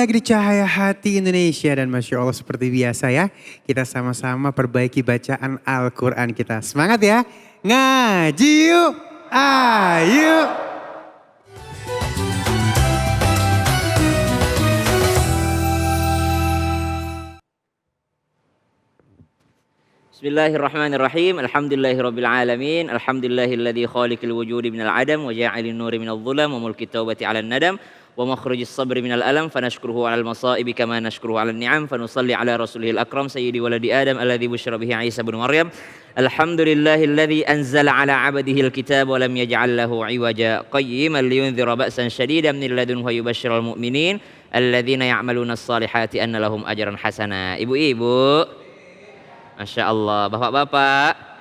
lagi di Cahaya Hati Indonesia dan Masya Allah seperti biasa ya. Kita sama-sama perbaiki bacaan Al-Quran kita. Semangat ya. Ngaji yuk. Ayo. Bismillahirrahmanirrahim. Alhamdulillahirabbil alamin. Alhamdulillahilladzi khaliqal wujudi minal adam wa ja'alin nuri minadh dhulam wa mulkit taubati 'alan nadam wa makhrajis sabri minal alam fanashkuruhu 'alal masaibi kama nashkuruhu 'alan ni'am fanusalli 'ala rasulihil akram sayyidi waladi adam alladzi busyira bihi Isa ibn Maryam. Alhamdulillahilladzi anzala 'ala 'abdihi alkitaba wa lam yaj'al lahu 'iwaja qayyiman liyunzira ba'san shadidan min ladunhu wa yubashshiral mu'minin alladzina ya'maluna as-salihati anna lahum ajran hasana. Ibu-ibu, Masya Allah, bapak-bapak,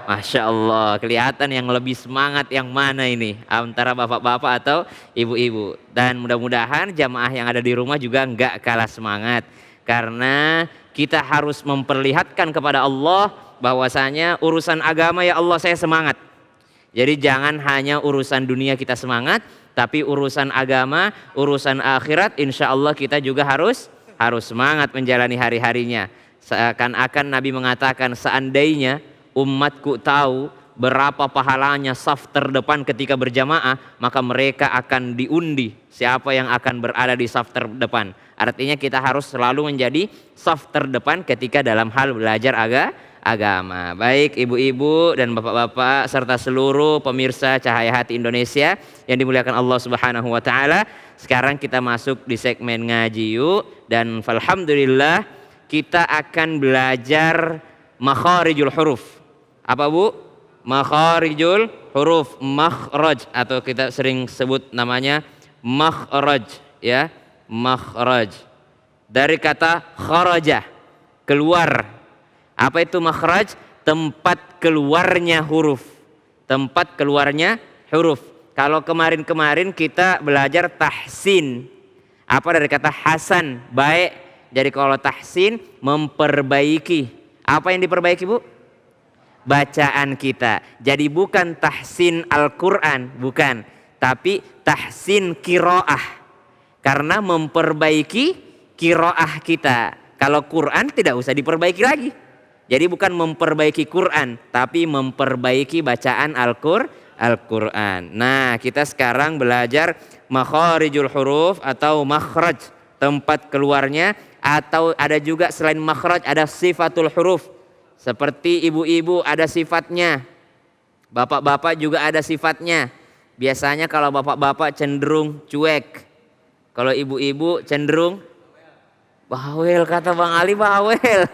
Masya Allah, kelihatan yang lebih semangat yang mana ini antara bapak-bapak atau ibu-ibu. Dan mudah-mudahan jamaah yang ada di rumah juga enggak kalah semangat. Karena kita harus memperlihatkan kepada Allah bahwasanya urusan agama ya Allah saya semangat. Jadi jangan hanya urusan dunia kita semangat, tapi urusan agama, urusan akhirat insya Allah kita juga harus semangat menjalani hari-harinya. Seakan-akan Nabi mengatakan seandainya umatku tahu berapa pahalanya saf terdepan ketika berjamaah, maka mereka akan diundi siapa yang akan berada di saf terdepan. Artinya kita harus selalu menjadi saf terdepan ketika dalam hal belajar agama. Baik ibu-ibu dan bapak-bapak serta seluruh pemirsa Cahaya Hati Indonesia yang dimuliakan Allah Subhanahu wa taala. Sekarang kita masuk di segmen ngaji yuk, dan alhamdulillah kita akan belajar makharijul huruf. Apa Bu? Makharijul huruf, makhraj atau kita sering sebut namanya makhraj ya, makhraj. Dari kata kharaja, keluar. Apa itu makhraj? Tempat keluarnya huruf. Tempat keluarnya huruf. Kalau kemarin-kemarin kita belajar tahsin. Apa dari kata hasan, baik. Jadi kalau tahsin memperbaiki. Apa yang diperbaiki Bu? Bacaan kita. Jadi bukan tahsin Al-Quran, bukan. Tapi tahsin qiraah. Karena memperbaiki qiraah kita. Kalau Quran tidak usah diperbaiki lagi. Jadi bukan memperbaiki Quran, tapi memperbaiki bacaan Al-Quran. Nah, kita sekarang belajar makharijul huruf atau makhraj, tempat keluarnya. Atau ada juga selain makhraj ada sifatul huruf. Seperti ibu-ibu ada sifatnya, bapak-bapak juga ada sifatnya. Biasanya kalau bapak-bapak cenderung cuek, kalau ibu-ibu cenderung bawel, kata Bang Ali bawel.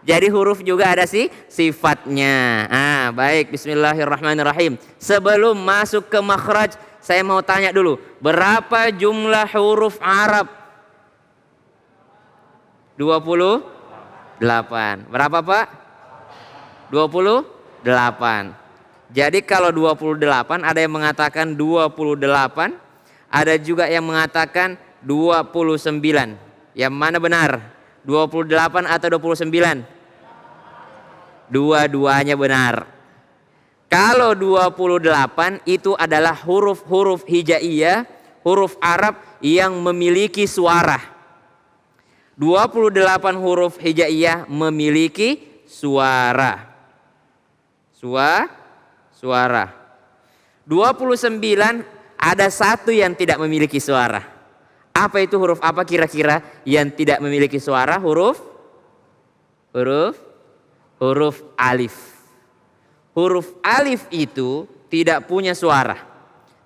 Jadi huruf juga ada sifatnya. Baik, bismillahirrahmanirrahim. Sebelum masuk ke makhraj, saya mau tanya dulu, berapa jumlah huruf Arab? 28. Berapa Pak? 28. Jadi kalau 28 ada yang mengatakan 28, ada juga yang mengatakan 29. Yang mana benar? 28 atau 29? Dua-duanya benar. Kalau 28 itu adalah huruf-huruf hijaiyah, huruf Arab yang memiliki suara. 28 huruf hijaiyah memiliki suara. Suara. 29 ada satu yang tidak memiliki suara. Apa itu huruf apa kira-kira yang tidak memiliki suara? Huruf alif. Huruf alif itu tidak punya suara.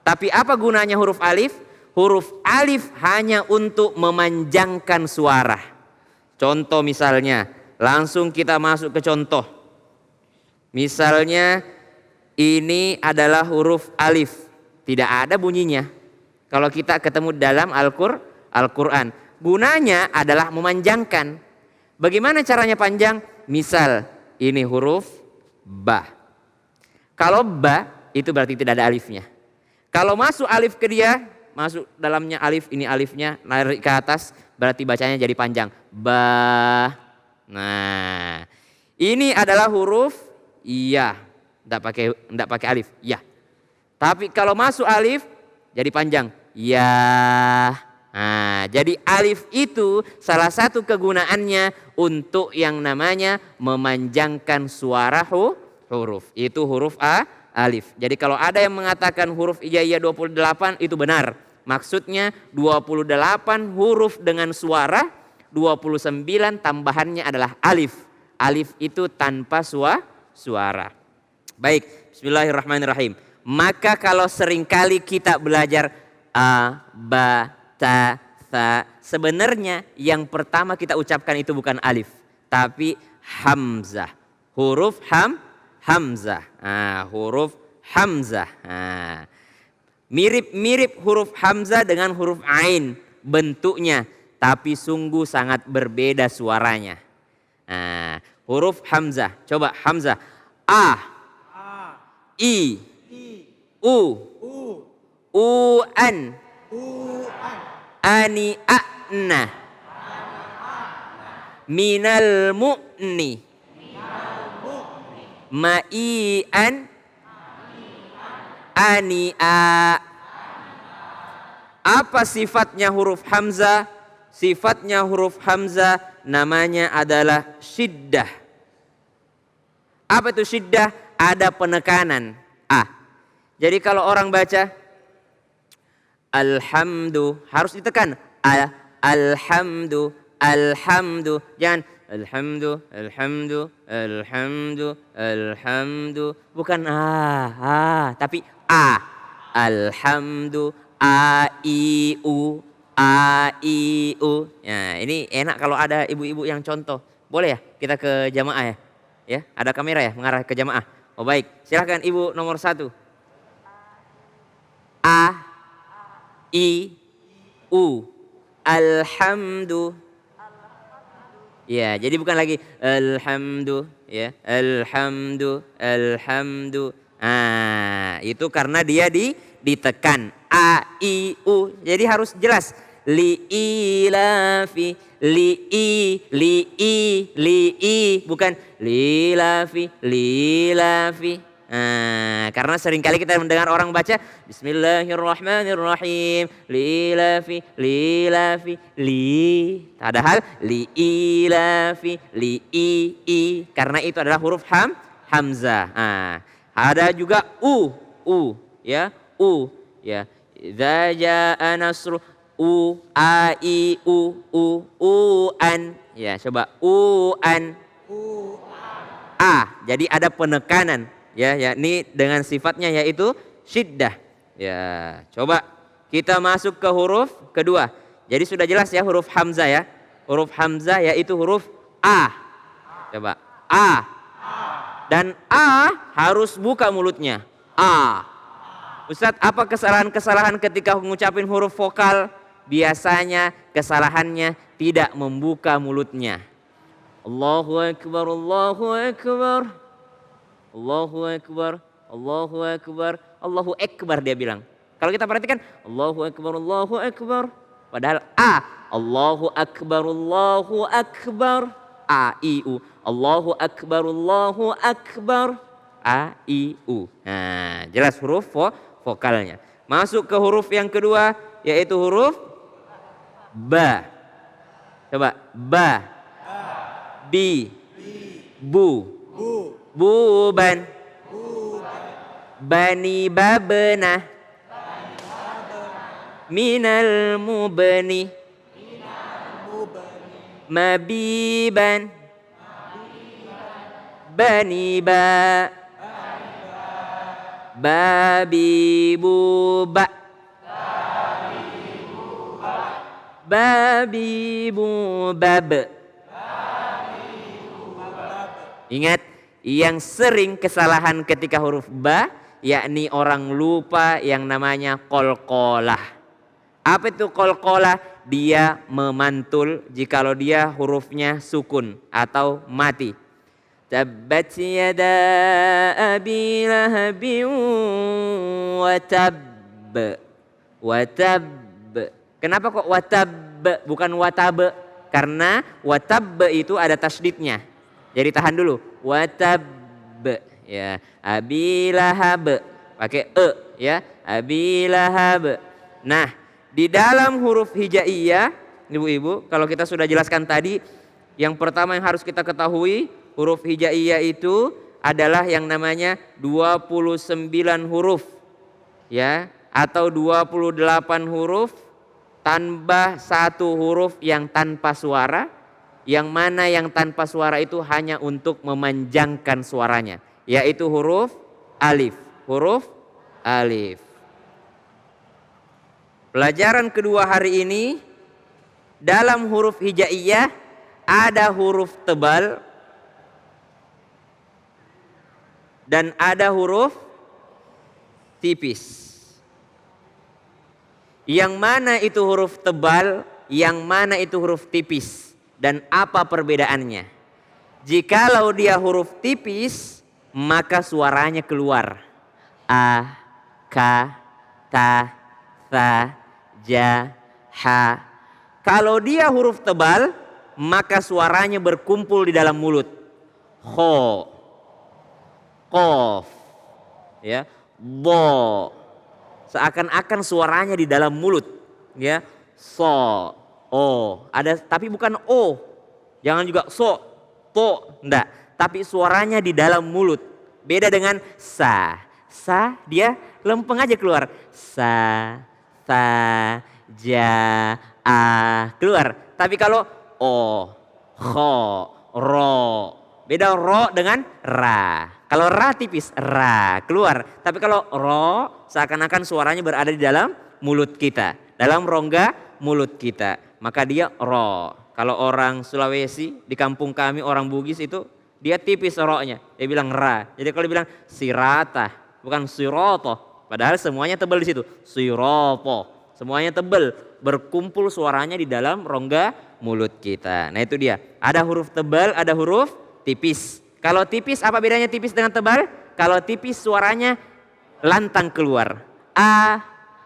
Tapi apa gunanya huruf alif? Huruf alif hanya untuk memanjangkan suara. Contoh misalnya, langsung kita masuk ke contoh. Misalnya ini adalah huruf alif, tidak ada bunyinya. Kalau kita ketemu dalam Al-Quran, gunanya adalah memanjangkan. Bagaimana caranya panjang? Misal ini huruf ba. Kalau ba itu berarti tidak ada alifnya. Kalau masuk alif ke dia, masuk dalamnya alif, ini alifnya narik ke atas, berarti bacanya jadi panjang. Ba. Nah, ini adalah huruf iya, enggak pakai alif, ya. Tapi kalau masuk alif jadi panjang. Ya. Nah, jadi alif itu salah satu kegunaannya untuk yang namanya memanjangkan suara huruf. Itu huruf alif. Jadi kalau ada yang mengatakan huruf hijaiyah 28 itu benar. Maksudnya 28 huruf dengan suara, 29 tambahannya adalah alif. Alif itu tanpa suara. Baik, bismillahirrahmanirrahim. Maka kalau seringkali kita belajar a, ba, ta, tha, sebenarnya yang pertama kita ucapkan itu bukan alif, tapi hamzah. Huruf hamzah. Nah, huruf hamzah. Nah, mirip-mirip huruf hamzah dengan huruf ain bentuknya, tapi sungguh sangat berbeda suaranya. Nah, huruf hamzah. Coba hamzah. A, I, U, an, ani, a'na, minal mu'ni, ma'i'an, ani, a. Apa sifatnya huruf hamzah? Sifatnya huruf hamzah namanya adalah syiddah. Apa itu syiddah? Ada penekanan. Jadi kalau orang baca alhamdu harus ditekan. Alhamdu. Jangan alhamdu. Bukan tapi alhamdu, i u. Ya, ini enak kalau ada ibu-ibu yang contoh. Boleh ya kita ke jamaah ya? Ya, ada kamera ya mengarah ke jamaah. Oh baik, silahkan ibu nomor 1. A, I, U, alhamdu. Ya, jadi bukan lagi alhamdu, ya, alhamdu. Itu karena dia ditekan. A, I, U. Jadi harus jelas. Li'ilafi, li'i, bukan lilafi. Karena seringkali kita mendengar orang baca Bismillahirrahmanirrahim, lilafi, padahal li'ilafi, li'i, karena itu adalah huruf hamzah. Ada juga u, ya, idza jaa nasru, a, i, u, an. Ya, coba an. Jadi ada penekanan. Ya, ini dengan sifatnya yaitu syiddah. Ya, coba kita masuk ke huruf kedua. Jadi sudah jelas ya huruf hamzah ya. Huruf hamzah yaitu huruf a. Coba a. Dan a harus buka mulutnya. A. Ustadz, apa kesalahan-kesalahan ketika mengucapin huruf vokal? Biasanya kesalahannya tidak membuka mulutnya. Allahu akbar, Allahu akbar. Allahu akbar, Allahu akbar, Allahu akbar dia bilang. Kalau kita perhatikan Allahu akbar, Allahu akbar. Padahal Allahu akbar, Allahu akbar. A, I, U. Allahu akbar, Allahu akbar. A, I, U. Nah, jelas huruf vokalnya. Masuk ke huruf yang kedua yaitu huruf ba. Coba ba. Bi. Bu. Buban. Bani babna. Minal mubni. Mabiban. Bani ba. Babi buba. Babi bubab. Ingat, yang sering kesalahan ketika huruf ba, yakni orang lupa yang namanya qalqalah. Apa itu qalqalah? Dia memantul jikalau dia hurufnya sukun atau mati. Tabbat yada abi lahabin wa tab. Kenapa kok watab bukan watab? Karena watab itu ada tasydidnya. Jadi tahan dulu. Watab, ya, abi lahab, pakai ya, abi lahab. Nah, Di dalam huruf hijaiyah, ibu-ibu, kalau kita sudah jelaskan tadi, yang pertama yang harus kita ketahui, huruf hijaiyah itu adalah yang namanya 29 huruf. Ya, atau 28 huruf tambah satu huruf yang tanpa suara, yang mana yang tanpa suara itu hanya untuk memanjangkan suaranya, yaitu huruf alif. Huruf alif. Pelajaran kedua hari ini, dalam huruf hijaiyah ada huruf tebal dan ada huruf tipis. Yang mana itu huruf tebal, yang mana itu huruf tipis, dan apa perbedaannya? Jikalau dia huruf tipis, maka suaranya keluar. A, ka, ta, tha, ja, ha. Kalau dia huruf tebal, maka suaranya berkumpul di dalam mulut. Kho, qof, ya, bo. Seakan-akan suaranya di dalam mulut, ya. So, o, ada tapi bukan o. Jangan juga so, to, enggak. Tapi suaranya di dalam mulut. Beda dengan sa. Sa dia lempeng aja keluar. Sa, ta, ja, a, keluar. Tapi kalau o, kho, ro, beda ro dengan ra. Kalau ra tipis, ra, keluar. Tapi kalau ro, seakan-akan suaranya berada di dalam mulut kita. Dalam rongga mulut kita. Maka dia ro. Kalau orang Sulawesi, di kampung kami orang Bugis itu, dia tipis ro-nya. Dia bilang ra. Jadi kalau bilang sirata, bukan siroto. Padahal semuanya tebal di situ. Siropo. Semuanya tebal. Berkumpul suaranya di dalam rongga mulut kita. Nah itu dia. Ada huruf tebal, ada huruf tipis. Kalau tipis, apa bedanya tipis dengan tebal? Kalau tipis suaranya lantang keluar. A,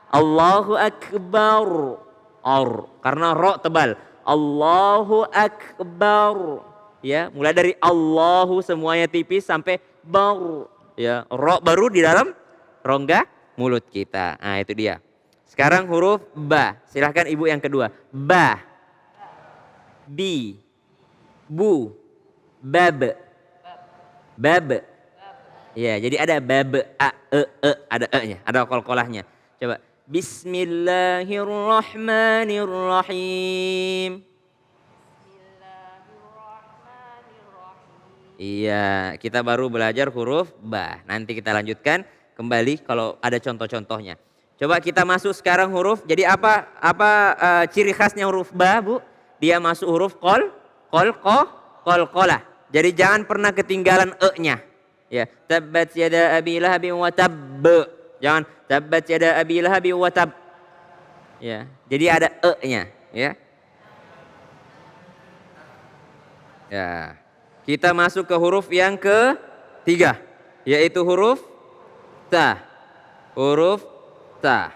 Allahu Akbar. Or, karena ro tebal. Allahu Akbar. Ya, mulai dari Allahu semuanya tipis sampai bar. Ya, ro baru di dalam rongga mulut kita. Nah, itu dia. Sekarang huruf ba. Silahkan ibu yang kedua. Ba, bi, bu, bab. Bab. Ya, jadi ada bab, a, ada e-nya, ada kol-kolahnya. Coba. Bismillahirrahmanirrahim. Iya, kita baru belajar huruf ba. Nanti kita lanjutkan kembali kalau ada contoh-contohnya. Coba kita masuk sekarang huruf. Jadi apa ciri khasnya huruf ba, Bu? Dia masuk huruf kol, kolah. Jadi jangan pernah ketinggalan e-nya. Ya, tabbat yada abi lahabin wa tab. Jangan tabbat yada abi lahabin wa tab. Ya, jadi ada e-nya, ya. Ya. Kita masuk ke huruf yang ketiga, yaitu huruf ta. Huruf ta.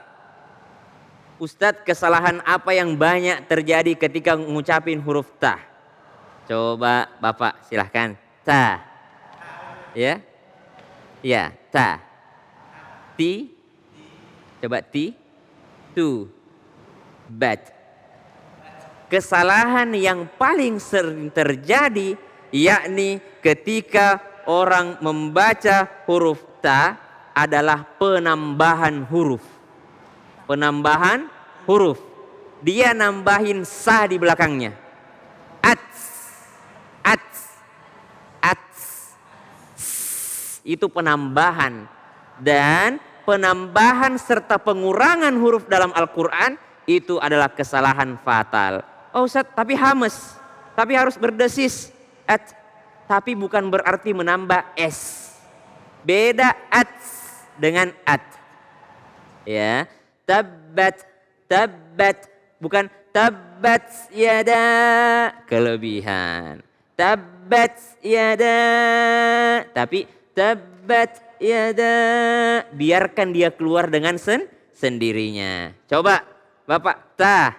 Ustadz, kesalahan apa yang banyak terjadi ketika mengucapin huruf ta? Coba Bapak silahkan. Ta. Ya. Ya, ta. Ti. Coba ti. Tu. Bat. Kesalahan yang paling sering terjadi yakni ketika orang membaca huruf ta adalah penambahan huruf. Penambahan huruf. Dia nambahin sa di belakangnya. Itu penambahan. Dan penambahan serta pengurangan huruf dalam Al-Quran itu adalah kesalahan fatal. Oh Ustaz, tapi hames, tapi harus berdesis. Tapi bukan berarti menambah s. Beda dengan at. Ya, tabbat, bukan tabbat yada, kelebihan. Tabbat yada, tapi tabbat yada, biarkan dia keluar dengan sendirinya. Coba Bapak, ta,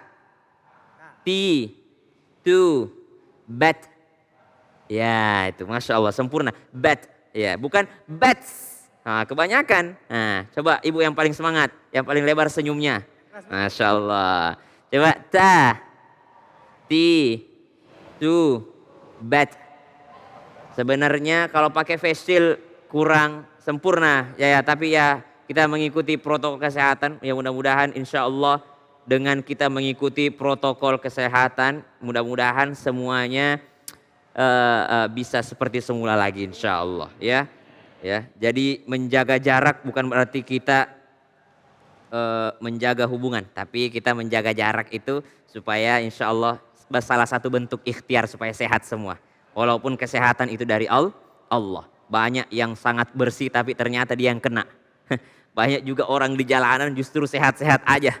ti, tu, bat. Ya itu Masya Allah sempurna. Bat, ya bukan bats. Nah, kebanyakan. Nah, coba ibu yang paling semangat, yang paling lebar senyumnya. Masya Allah. Coba ta, ti, tu, bat. Sebenarnya kalau pakai facial kurang sempurna ya, tapi ya kita mengikuti protokol kesehatan. Ya mudah-mudahan insya Allah dengan kita mengikuti protokol kesehatan, mudah-mudahan semuanya bisa seperti semula lagi insya Allah ya. Ya, jadi menjaga jarak bukan berarti kita menjaga hubungan, tapi kita menjaga jarak itu supaya insya Allah salah satu bentuk ikhtiar supaya sehat semua. Walaupun kesehatan itu dari Allah. Banyak yang sangat bersih tapi ternyata dia yang kena. Banyak juga orang di jalanan justru sehat-sehat aja.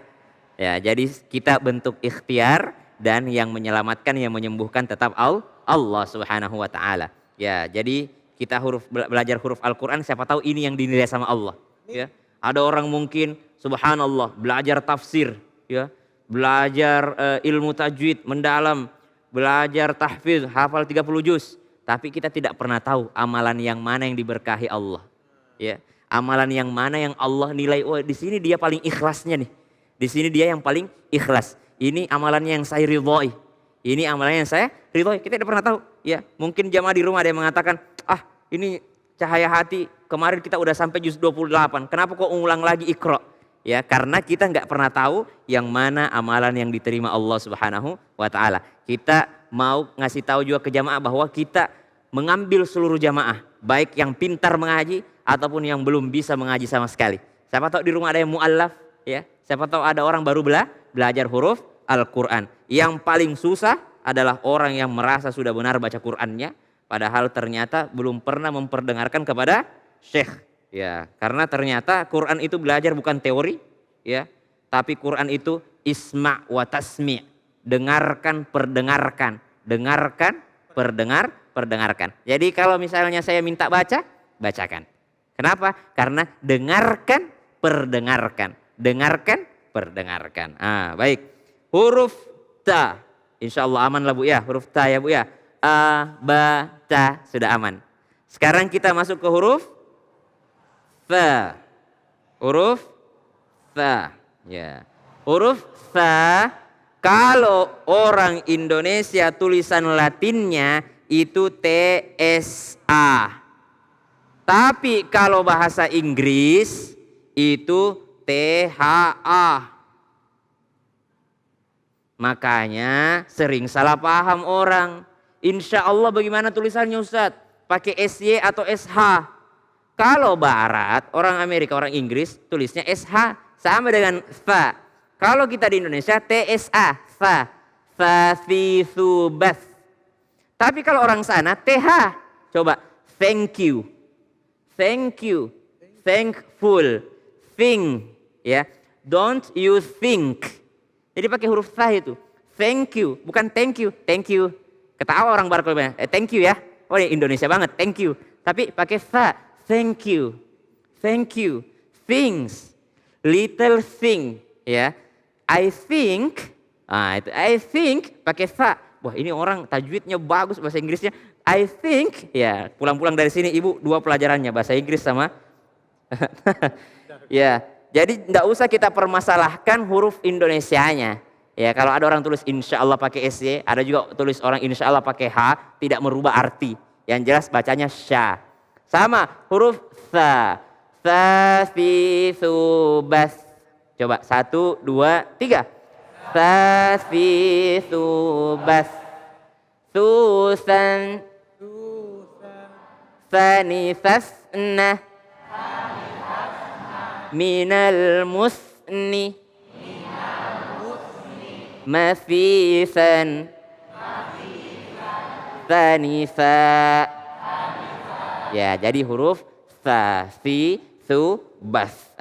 Ya, jadi kita bentuk ikhtiar dan yang menyelamatkan, yang menyembuhkan tetap Allah Subhanahu wa taala. Ya, jadi kita belajar huruf Al-Qur'an, siapa tahu ini yang dinilai sama Allah, ya. Ada orang mungkin subhanallah belajar tafsir, ya, belajar ilmu tajwid mendalam, belajar tahfiz, hafal 30 juz, tapi kita tidak pernah tahu amalan yang mana yang diberkahi Allah, ya. Amalan yang mana yang Allah nilai, oh di sini dia paling ikhlasnya nih. Di sini dia yang paling ikhlas. Ini amalannya yang saya ridhoi. Ini amalannya yang saya ridhoi. Kita tidak pernah tahu, ya. Mungkin jamaah di rumah ada yang mengatakan, ini cahaya hati kemarin kita udah sampai juz 28. Kenapa kok ulang lagi Iqra? Ya, karena kita nggak pernah tahu yang mana amalan yang diterima Allah Subhanahu wa taala. Kita mau ngasih tahu juga ke jamaah bahwa kita mengambil seluruh jamaah, baik yang pintar mengaji ataupun yang belum bisa mengaji sama sekali. Siapa tahu di rumah ada yang mu'allaf, ya. Siapa tahu ada orang baru belajar huruf Al-Qur'an. Yang paling susah adalah orang yang merasa sudah benar baca Qur'annya, padahal ternyata belum pernah memperdengarkan kepada syekh. Ya, karena ternyata Quran itu belajar bukan teori, ya, tapi Quran itu isma' wa tasmi', dengarkan, perdengarkan, dengarkan, perdengarkan. Jadi kalau misalnya saya minta baca, bacakan. Kenapa? Karena dengarkan, perdengarkan, dengarkan, perdengarkan. Baik. Huruf ta, insya Allah aman lah Bu ya, huruf ta ya Bu ya. A, ba, ta, sudah aman. Sekarang kita masuk ke huruf fa. Huruf fa. Ya. Huruf fa, kalau orang Indonesia tulisan Latinnya itu TSA. Tapi kalau bahasa Inggris itu THA. Makanya sering salah paham orang. Insya Allah bagaimana tulisannya Ustadz? Pakai SY atau SH? Kalau barat, orang Amerika, orang Inggris tulisnya SH. Sama dengan fa. Kalau kita di Indonesia TSA. Fa. Fa, fi, thu, bath. Tapi kalau orang sana TH. Coba. Thank you. Thank you. Thankful. Think. Ya. Don't you think. Jadi pakai huruf fa itu. Thank you. Bukan thank you. Thank you. Ketawa orang barat kalau thank you ya. Oh ya Indonesia banget, thank you. Tapi pakai fa, thank you. Thank you. Things, little thing, ya. I think, itu I think pakai fa. Wah ini orang tajwidnya bagus bahasa Inggrisnya. I think, ya pulang-pulang dari sini ibu 2 pelajarannya bahasa Inggris sama. Ya, jadi enggak usah kita permasalahkan huruf Indonesianya. Ya, kalau ada orang tulis insya Allah pakai SY, ada juga tulis orang insya Allah pakai H, tidak merubah arti. Yang jelas bacanya sya. Sama huruf tha. Tha, fi, thu, bath. Coba 1, 2, 3. Tha, fi, thu, bath. Thusan. Thani, thasna. Minal musni. Mafisan. Thanifa. Ya, jadi huruf tha, fi, thu, bath.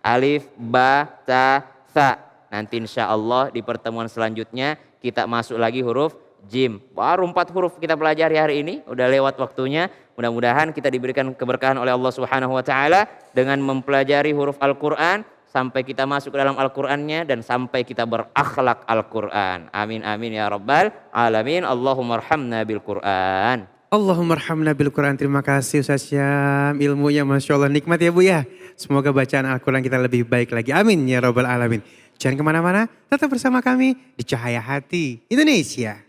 Alif, ba, ta, tha. Nanti insya Allah di pertemuan selanjutnya kita masuk lagi huruf jim. Baru 4 huruf kita pelajari hari ini. Udah lewat waktunya. Mudah-mudahan kita diberikan keberkahan oleh Allah Subhanahu wa taala dengan mempelajari huruf Al-Qur'an sampai kita masuk ke dalam Al-Qur'annya dan sampai kita berakhlak Al-Qur'an. Amin amin ya rabbal alamin. Allahumma arhamna bil Qur'an. Allahumma arhamna bil Quran. Terima kasih Ustaz Syam. Ilmunya Masya Allah nikmat ya Bu ya. Semoga bacaan Al-Quran kita lebih baik lagi. Amin ya rabbal alamin. Jangan kemana-mana, tetap bersama kami di Cahaya Hati Indonesia.